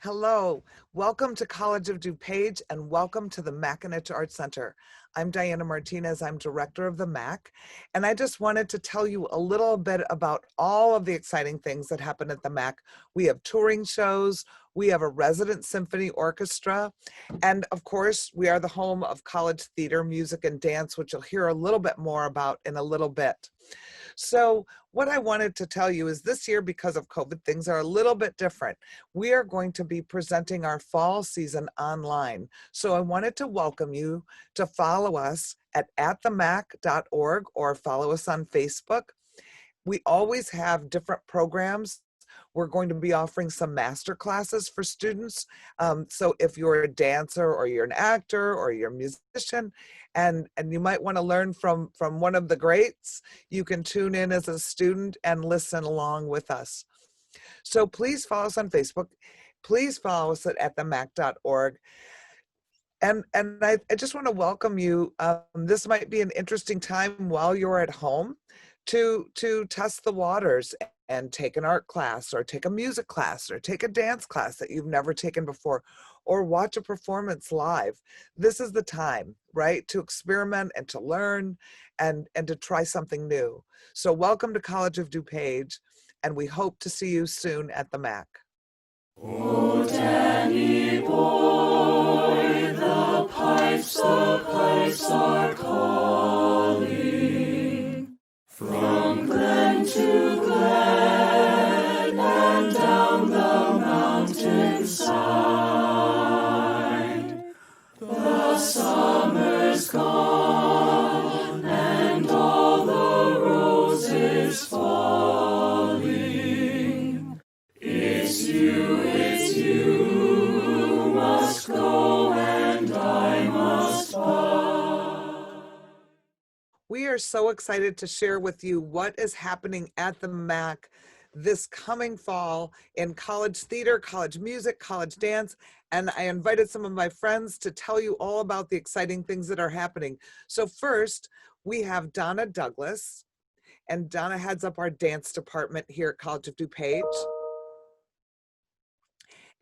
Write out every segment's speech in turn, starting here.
Hello, welcome to College of DuPage and welcome to the Mackinac Arts Center. I'm Diana Martinez, I'm director of the MAC, and I just wanted to tell you a little bit about all of the exciting things that happen at the MAC. We have touring shows, we have a resident symphony orchestra, and of course, we are the home of college theater, music, and dance, which you'll hear a little bit more about in a little bit. So what I wanted to tell you is this year, because of COVID, things are a little bit different. We are going to be presenting our fall season online. So I wanted to welcome you to follow us at atthemac.org or follow us on Facebook. We always have different programs. We're going to be offering some master classes for students. So if you're a dancer or you're an actor or you're a musician and you might want to learn from one of the greats, you can tune in as a student and listen along with us. So please follow us on Facebook. Please follow us at themac.org. And I just want to welcome you. This might be an interesting time while you're at home to test the waters and take an art class or take a music class or take a dance class that you've never taken before or watch a performance live. This is the time, right, to experiment and to learn and to try something new. So welcome to College of DuPage, and we hope to see you soon at the MAC. Oh, Danny boy, the pipes are calling from glen to glen and down the mountainside. The summer's gone and all the roses falling. It's you must go and I must buy. We are so excited to share with you what is happening at the MAC this coming fall in college theater, college music, college dance, and I invited some of my friends to tell you all about the exciting things that are happening. So first, we have Donna Douglas, and Donna heads up our dance department here at College of DuPage.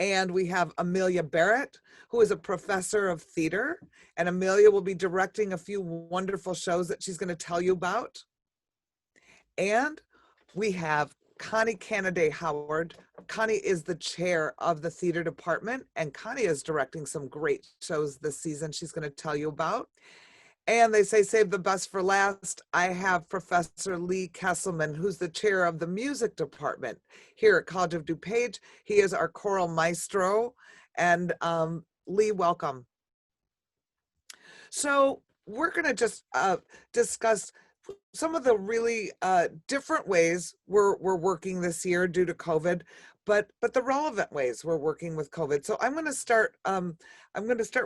And we have Amelia Barrett, who is a professor of theater, and Amelia will be directing a few wonderful shows that she's going to tell you about. And we have Connie Canaday Howard. Connie is the chair of the theater department, and Connie is directing some great shows this season she's going to tell you about. And they say save the best for last. I have Professor Lee Kesselman, who's the chair of the music department here at College of DuPage. He is our choral maestro. And Lee, welcome. So we're going to just discuss some of the really different ways we're working this year due to COVID, but the relevant ways we're working with COVID. So I'm going to start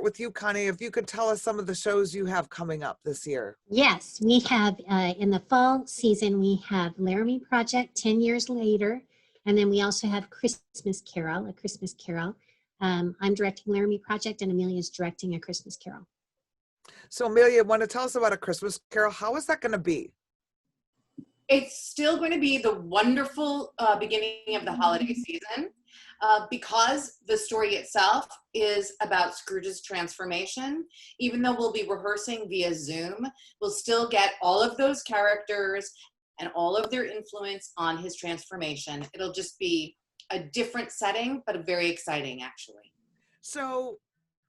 with you, Connie. If you could tell us some of the shows you have coming up this year. Yes, we have in the fall season, we have Laramie Project 10 years later, and then we also have Christmas Carol, a Christmas Carol. I'm directing Laramie Project and Amelia's directing A Christmas Carol. So Amelia, want to tell us about A Christmas Carol? How is that going to be? It's still going to be the wonderful beginning of the holiday season because the story itself is about Scrooge's transformation. Even though we'll be rehearsing via Zoom, we'll still get all of those characters and all of their influence on his transformation. It'll just be a different setting, but very exciting, actually. So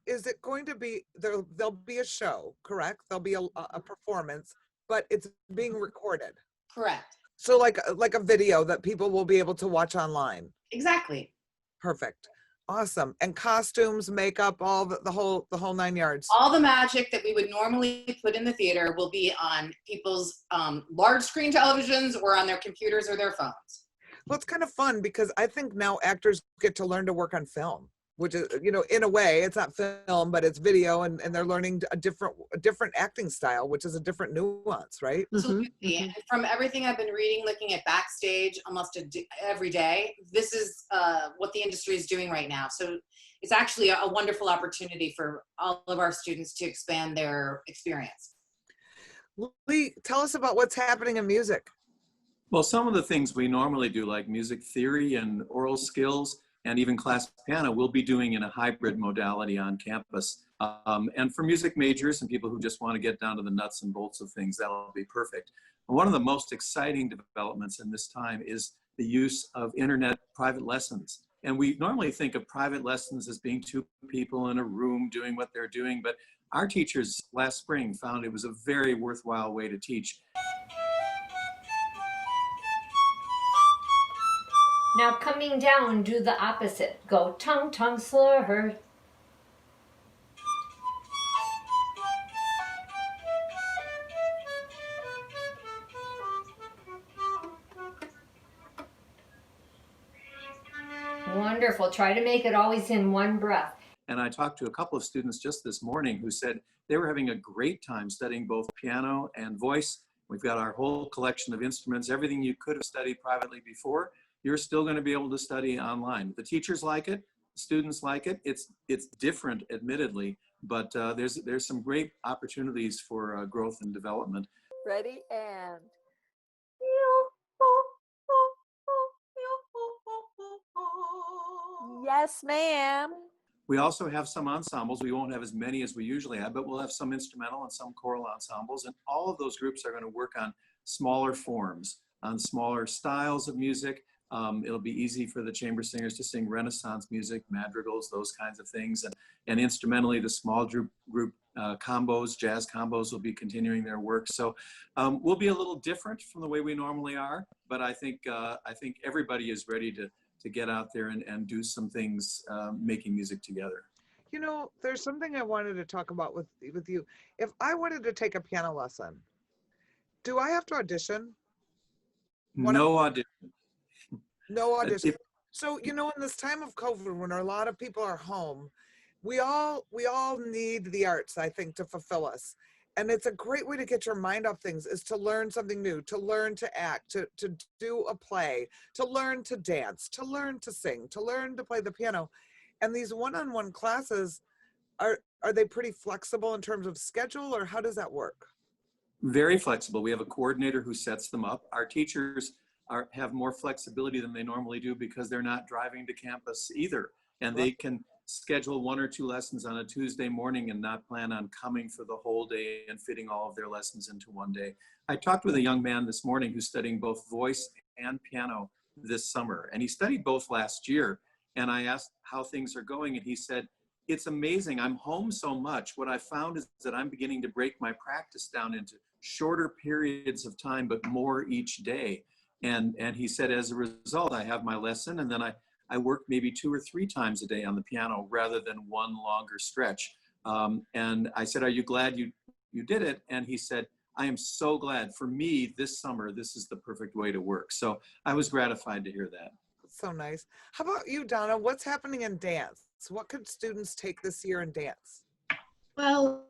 is it going to be, there'll be a show, correct? There'll be a performance, but it's being recorded. Correct. So like a video that people will be able to watch online. Exactly. Perfect. Awesome. And costumes, makeup, all the whole 9 yards. All the magic that we would normally put in the theater will be on people's large screen televisions or on their computers or their phones. Well, it's kind of fun because I think now actors get to learn to work on film, which is, in a way, it's not film, but it's video, and they're learning a different acting style, which is a different nuance, right? Absolutely. And from everything I've been reading, looking at backstage almost every day, this is what the industry is doing right now. So it's actually a wonderful opportunity for all of our students to expand their experience. Lee, tell us about what's happening in music. Well, some of the things we normally do, like music theory and oral skills, and even class piano we'll be doing in a hybrid modality on campus. And for music majors and people who just want to get down to the nuts and bolts of things, that'll be perfect. And one of the most exciting developments in this time is the use of internet private lessons. And we normally think of private lessons as being two people in a room doing what they're doing, but our teachers last spring found it was a very worthwhile way to teach. Now coming down, do the opposite. Go tongue, tongue, slur. Wonderful. Try to make it always in one breath. And I talked to a couple of students just this morning who said they were having a great time studying both piano and voice. We've got our whole collection of instruments, everything you could have studied privately before, you're still going to be able to study online. The teachers like it, the students like it. It's different, admittedly, but there's some great opportunities for growth and development. Ready and yes, ma'am. We also have some ensembles. We won't have as many as we usually have, but we'll have some instrumental and some choral ensembles. And all of those groups are going to work on smaller forms, on smaller styles of music. It'll be easy for the chamber singers to sing Renaissance music, madrigals, those kinds of things. And instrumentally, the small group combos, jazz combos will be continuing their work. So we'll be a little different from the way we normally are, but I think everybody is ready to get out there and do some things making music together. You know, there's something I wanted to talk about with you. If I wanted to take a piano lesson, do I have to audition? No audition. No audition. So, you know, in this time of COVID, when a lot of people are home, we all need the arts, I think, to fulfill us. And it's a great way to get your mind off things is to learn something new, to learn to act, to do a play, to learn to dance, to learn to sing, to learn to play the piano. And these one-on-one classes, are they pretty flexible in terms of schedule, or how does that work? Very flexible. We have a coordinator who sets them up. Our teachers have more flexibility than they normally do because they're not driving to campus either. And they can schedule 1 or 2 lessons on a Tuesday morning and not plan on coming for the whole day and fitting all of their lessons into one day. I talked with a young man this morning who's studying both voice and piano this summer, and he studied both last year. And I asked how things are going, and he said, it's amazing. I'm home so much. What I found is that I'm beginning to break my practice down into shorter periods of time, but more each day. And he said, as a result, I have my lesson, and then I work maybe 2 or 3 times a day on the piano rather than one longer stretch. And I said, are you glad you did it? And he said, I am so glad. For me, this summer, this is the perfect way to work. So I was gratified to hear that. That's so nice. How about you, Donna? What's happening in dance? What could students take this year in dance? Well,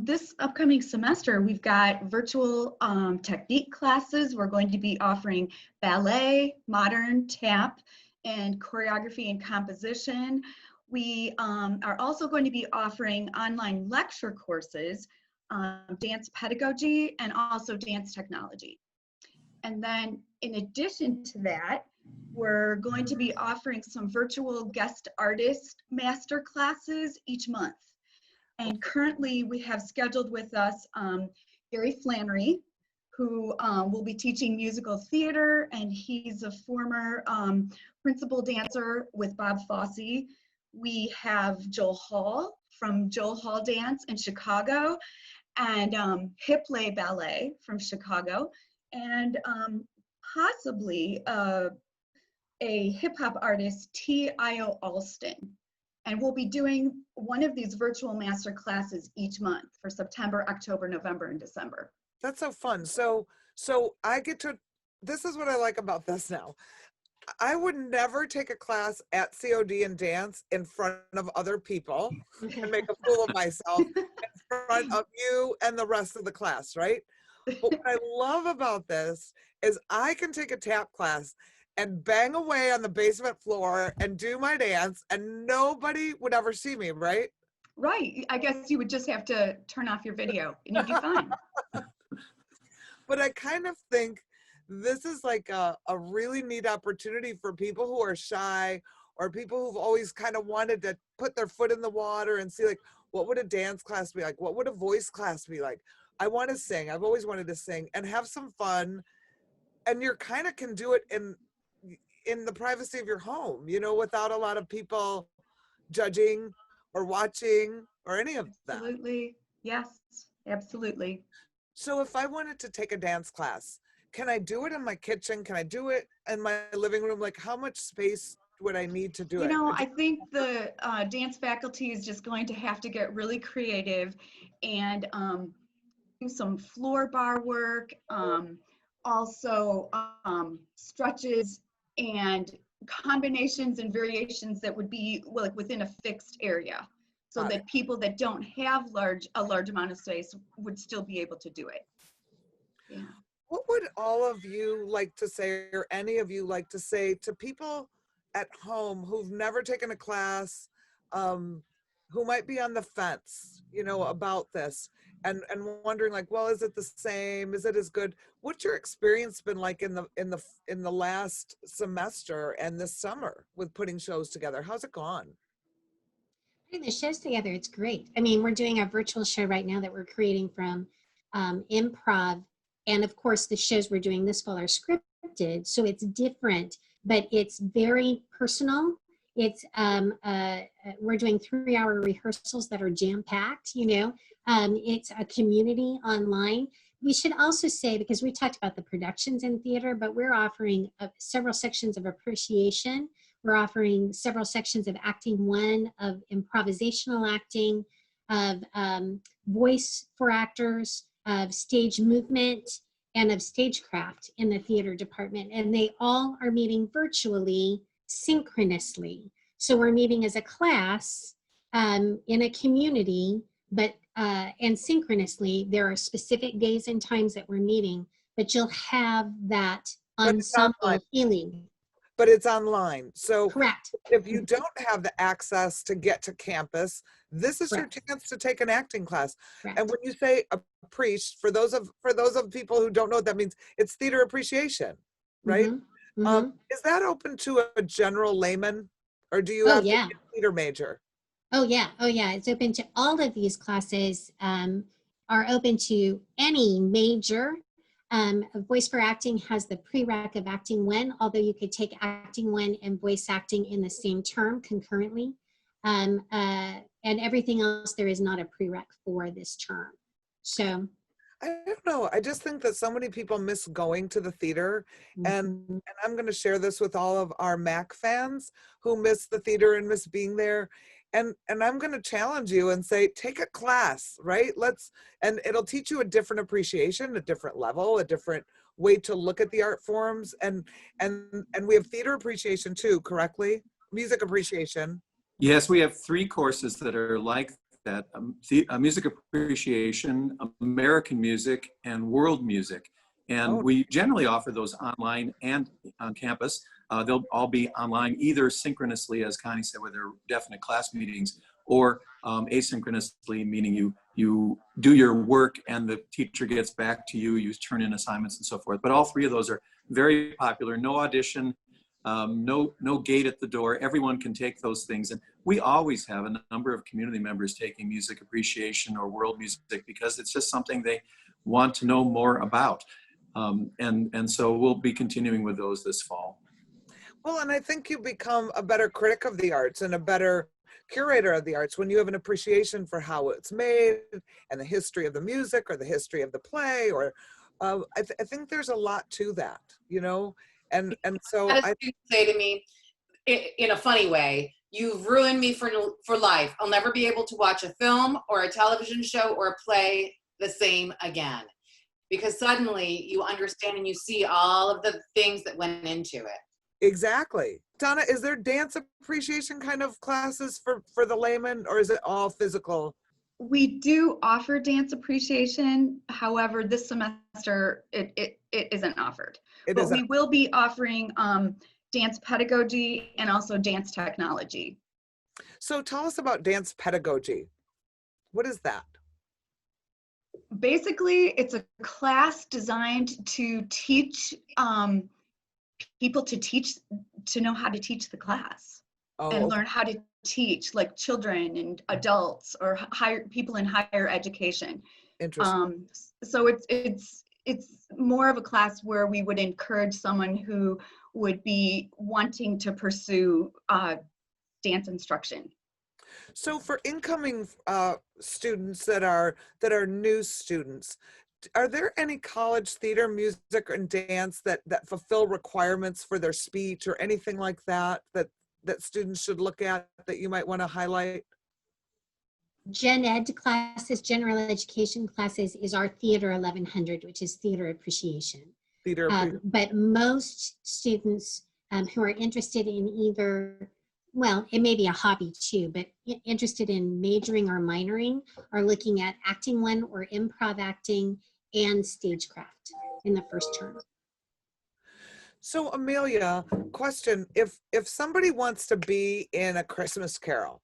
this upcoming semester, we've got virtual technique classes. We're going to be offering ballet, modern, tap, and choreography and composition. We are also going to be offering online lecture courses, dance pedagogy, and also dance technology. And then in addition to that, we're going to be offering some virtual guest artist master classes each month. And currently we have scheduled with us Gary Flannery, who will be teaching musical theater, and he's a former principal dancer with Bob Fosse. We have Joel Hall from Joel Hall Dance in Chicago, and Hip Lay Ballet from Chicago, and possibly a hip hop artist, T.I.O. Alston. And we'll be doing one of these virtual master classes each month for September, October, November, and December. That's so fun. So I get to, this is what I like about this now. I would never take a class at COD and dance in front of other people and make a fool of myself in front of you and the rest of the class, right? But what I love about this is I can take a tap class and bang away on the basement floor and do my dance, and nobody would ever see me, right? Right. I guess you would just have to turn off your video and you'd be fine. But I kind of think this is like a really neat opportunity for people who are shy or people who've always kind of wanted to put their foot in the water and see like, what would a dance class be like? What would a voice class be like? I want to sing. I've always wanted to sing and have some fun. And you're kind of can do it in the privacy of your home, you know, without a lot of people judging or watching or any of that. Absolutely. Yes, absolutely. So if I wanted to take a dance class, can I do it in my kitchen? Can I do it in my living room? Like how much space would I need to do You it? know, I think the dance faculty is just going to have to get really creative and do some floor bar work, also stretches and combinations and variations that would be like within a fixed area, so Got it. that people that don't have a large amount of space would still be able to do it. Yeah. What would all of you like to say, or any of you like to say to people at home who've never taken a class, who might be on the fence, you know, about this and wondering like, well, is it the same? Is it as good? What's your experience been like in the last semester and this summer with putting shows together? How's it gone? Putting the shows together, it's great. I mean, we're doing a virtual show right now that we're creating from improv. And of course, the shows we're doing this fall are scripted, so it's different, but it's very personal. It's we're doing 3-hour rehearsals that are jam-packed, you know. It's a community online. We should also say, because we talked about the productions in theater, but we're offering several sections of appreciation. We're offering several sections of acting one, of improvisational acting, of voice for actors, of stage movement, and of stagecraft in the theater department. And they all are meeting virtually, synchronously. So we're meeting as a class in a community, but and synchronously, there are specific days and times that we're meeting, but you'll have that But it's online. ensemble feeling. But it's online. So Correct. if you don't have the access to get to campus, this is Correct. your chance to take an acting class. Correct. And when you say appreciate, for those of people who don't know what that means, it's theater appreciation, right? Mm-hmm. Mm-hmm. Is that open to a general layman, or do you Oh, have to yeah. be a theater major? Oh, yeah. Oh, yeah. It's open to all of these classes, are open to any major. Voice for Acting has the prereq of Acting One, although you could take Acting One and voice acting in the same term concurrently. And everything else, there is not a prereq for this term. So. I don't know. I just think that so many people miss going to the theater, and I'm going to share this with all of our MAC fans who miss the theater and miss being there. And I'm going to challenge you and say, take a class, right? And it'll teach you a different appreciation, a different level, a different way to look at the art forms. And we have theater appreciation too, correctly? Music appreciation. Yes, we have 3 courses that are like that: music appreciation, American music, and world music. And we generally offer those online and on campus. They'll all be online, either synchronously, as Connie said, with their definite class meetings, or asynchronously, meaning you do your work and the teacher gets back to you, you turn in assignments and so forth. But all 3 of those are very popular. No audition, no gate at the door. Everyone can take those things. And we always have a number of community members taking music appreciation or world music because it's just something they want to know more about. And so we'll be continuing with those this fall. Well, and I think you become a better critic of the arts and a better curator of the arts when you have an appreciation for how it's made and the history of the music or the history of the play, or I think there's a lot to that, you know? And so How does students say to me, in a funny way, you've ruined me for life. I'll never be able to watch a film or a television show or a play the same again. Because suddenly you understand and you see all of the things that went into it. Exactly. Donna, is there dance appreciation kind of classes for the layman, or is it all physical? We do offer dance appreciation. However, this semester it isn't offered. But we will be offering dance pedagogy and also dance technology. So tell us about dance pedagogy. What is that? Basically, it's a class designed to teach people to know how to teach the class. Oh, and okay. learn how to teach like children and adults or higher people in higher education. Interesting. So it's more of a class where we would encourage someone who would be wanting to pursue dance instruction. So for incoming students that are new students, are there any college theater, music, and dance that fulfill requirements for their speech or anything like that that students should look at that you might want to highlight? Gen Ed classes, general education classes, is our Theater 1100, which is theater appreciation. Theater, But most students who are interested in either, well, it may be a hobby too, but interested in majoring or minoring are looking at acting one or improv acting and stagecraft in the first term. So Amelia, question, if somebody wants to be in A Christmas Carol,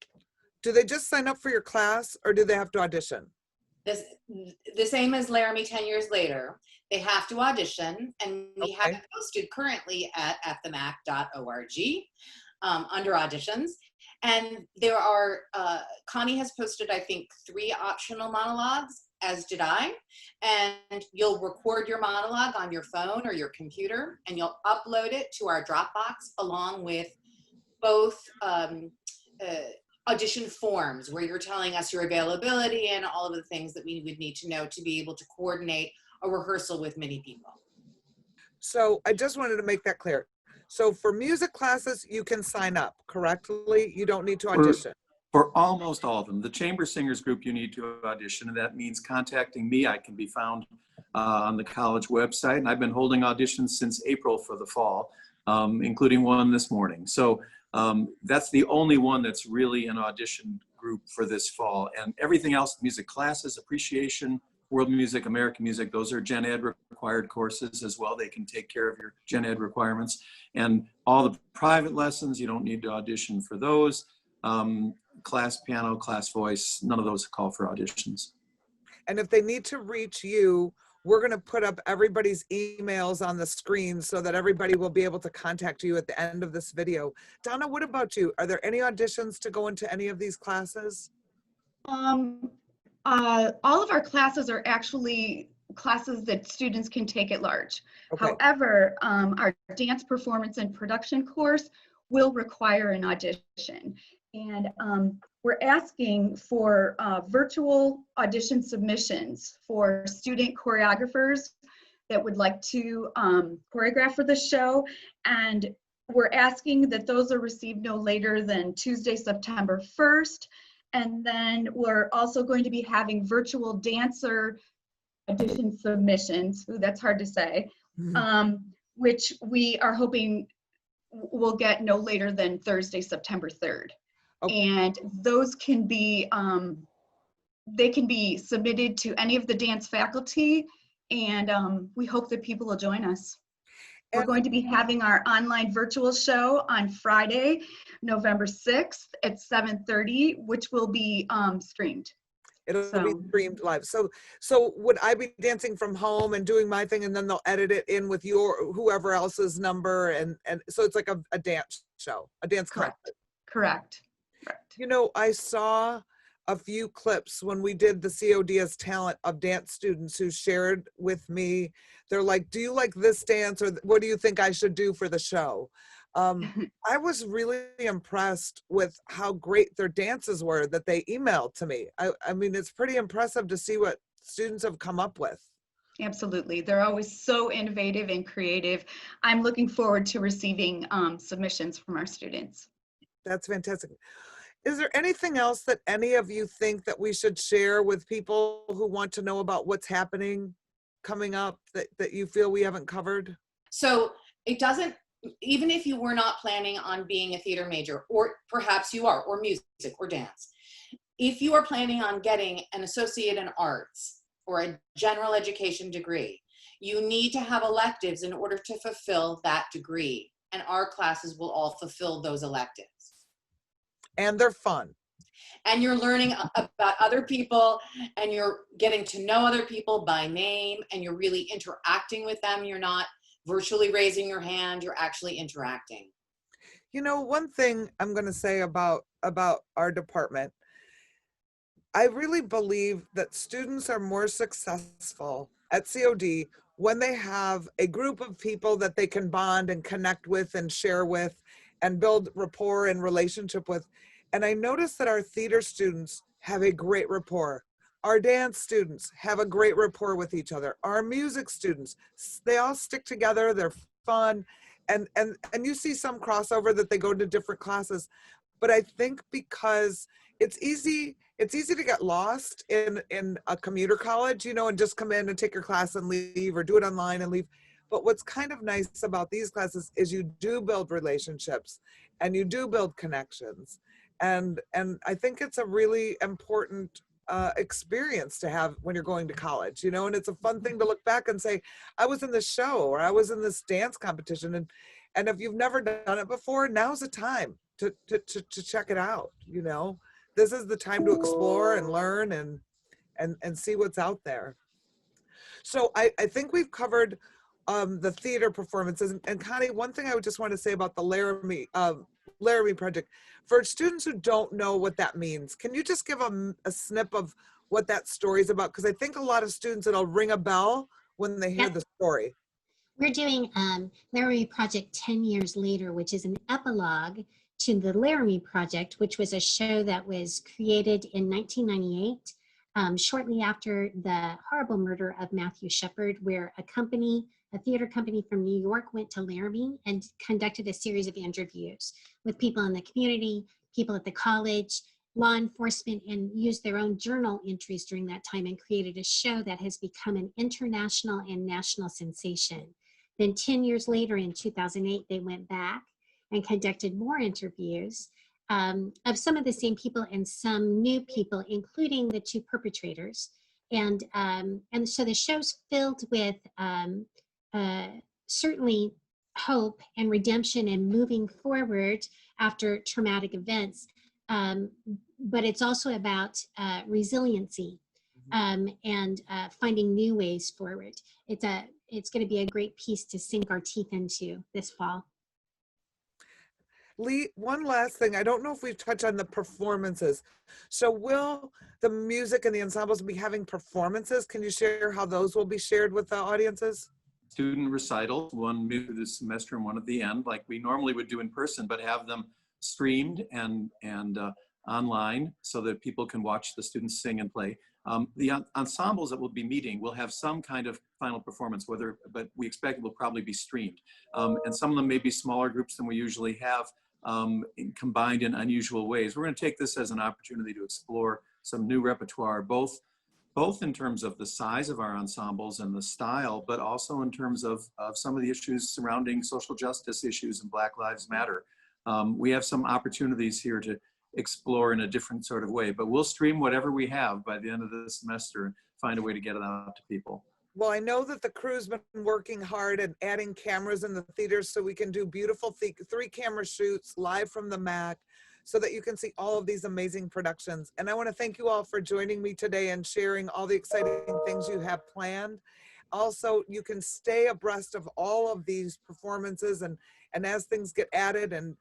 do they just sign up for your class or do they have to audition? The same as Laramie 10 years later. They have to audition, and we have Okay. it posted currently at themac.org under auditions. And there are, Connie has posted, I think, 3 optional monologues, as did I. And you'll record your monologue on your phone or your computer, and you'll upload it to our Dropbox along with both audition forms where you're telling us your availability and all of the things that we would need to know to be able to coordinate a rehearsal with many people. So I just wanted to make that clear. So for music classes, you can sign up correctly. You don't need to audition. For almost all of them, the chamber singers group, you need to audition, and that means contacting me. I can be found on the college website, and I've been holding auditions since April for the fall, including one this morning. So that's the only one that's really an audition group for this fall. And everything else, music classes, appreciation, world music, American music, those are Gen Ed required courses as well. They can take care of your Gen Ed requirements. And all the private lessons, you don't need to audition for those. Class piano, class voice, none of those call for auditions. And if they need to reach you, we're going to put up everybody's emails on the screen so that everybody will be able to contact you at the end of this video. Donna, what about you? Are there any auditions to go into any of these classes? All of our classes are actually classes that students can take at large. Okay. However, our dance performance and production course will require an audition. And we're asking for virtual audition submissions for student choreographers that would like to choreograph for the show. And we're asking that those are received no later than Tuesday, September 1st. And then we're also going to be having virtual dancer audition submissions. Ooh, that's hard to say. Which we are hoping will get no later than Thursday, September 3rd. Okay. And those can be, they can be submitted to any of the dance faculty, and we hope that people will join us. We're going to be having our online virtual show on Friday, November 6th at 7:30, which will be streamed. It'll be streamed live. So would I be dancing from home and doing my thing, and then they'll edit it in with your whoever else's number, and so it's like a dance show, a dance Correct. concert. Correct. You know, I saw a few clips when we did the COD as talent of dance students who shared with me. They're like, do you like this dance, or what do you think I should do for the show? I was really impressed with how great their dances were that they emailed to me. I mean, it's pretty impressive to see what students have come up with. Absolutely. They're always so innovative and creative. I'm looking forward to receiving submissions from our students. That's fantastic. Is there anything else that any of you think that we should share with people who want to know about what's happening coming up that you feel we haven't covered? So it doesn't, even if you were not planning on being a theater major, or perhaps you are, or music or dance, if you are planning on getting an associate in arts or a general education degree, you need to have electives in order to fulfill that degree. And our classes will all fulfill those electives. And they're fun. And you're learning about other people, and you're getting to know other people by name, and you're really interacting with them. You're not virtually raising your hand, you're actually interacting. You know, one thing I'm going to say about our department, I really believe that students are more successful at COD when they have a group of people that they can bond and connect with and share with and build rapport and relationship with. And I noticed that our theater students have a great rapport. Our dance students have a great rapport with each other. Our music students, they all stick together, they're fun. And you see some crossover that they go to different classes. But I think because it's easy to get lost in a commuter college, you know, and just come in and take your class and leave, or do it online and leave. But what's kind of nice about these classes is you do build relationships and you do build connections. And I think it's a really important experience to have when you're going to college, you know, and it's a fun thing to look back and say, I was in this show, or I was in this dance competition. And if you've never done it before, now's the time to check it out, you know. This is the time to explore and learn and see what's out there. So I think we've covered the theater performances. And Connie, one thing I would just want to say about the Laramie project, for students who don't know what that means, can you just give a snip of what that story is about? Because I think a lot of students, it'll ring a bell when they hear Yep. the story. We're doing Laramie Project 10 Years Later, which is an epilogue to the Laramie Project, which was a show that was created in 1998, shortly after the horrible murder of Matthew Shepard, where a theater company from New York went to Laramie and conducted a series of interviews with people in the community, people at the college, law enforcement, and used their own journal entries during that time and created a show that has become an international and national sensation. Then 10 years later, in 2008, they went back and conducted more interviews of some of the same people and some new people, including the two perpetrators. And so the show's filled with certainly hope and redemption and moving forward after traumatic events. But it's also about resiliency and finding new ways forward. It's going to be a great piece to sink our teeth into this fall. Lee, one last thing. I don't know if we've touched on the performances. So will the music and the ensembles be having performances? Can you share how those will be shared with the audiences? Student recitals, one through the semester and one at the end, like we normally would do in person, but have them streamed and online so that people can watch the students sing and play. The ensembles that will be meeting will have some kind of final performance, but we expect it will probably be streamed. And some of them may be smaller groups than we usually have, combined in unusual ways. We're going to take this as an opportunity to explore some new repertoire, both in terms of the size of our ensembles and the style, but also in terms of some of the issues surrounding social justice issues and Black Lives Matter. We have some opportunities here to explore in a different sort of way, but we'll stream whatever we have by the end of the semester and find a way to get it out to people. Well, I know that the crew's been working hard and adding cameras in the theaters so we can do beautiful 3-camera shoots live from the MAC so that you can see all of these amazing productions. And I want to thank you all for joining me today and sharing all the exciting things you have planned. Also, you can stay abreast of all of these performances and as things get added and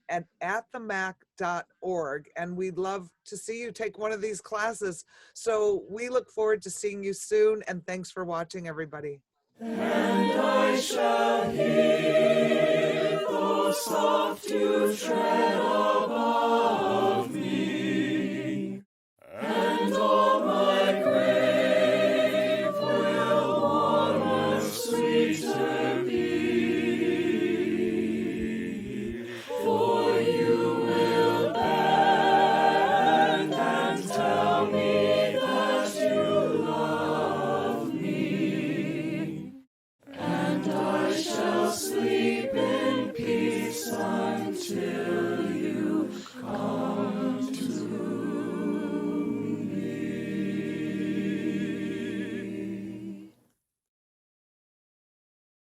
at themac.org, and we'd love to see you take one of these classes. So we look forward to seeing you soon, and thanks for watching, everybody. And I shall hear the soft dew tread above.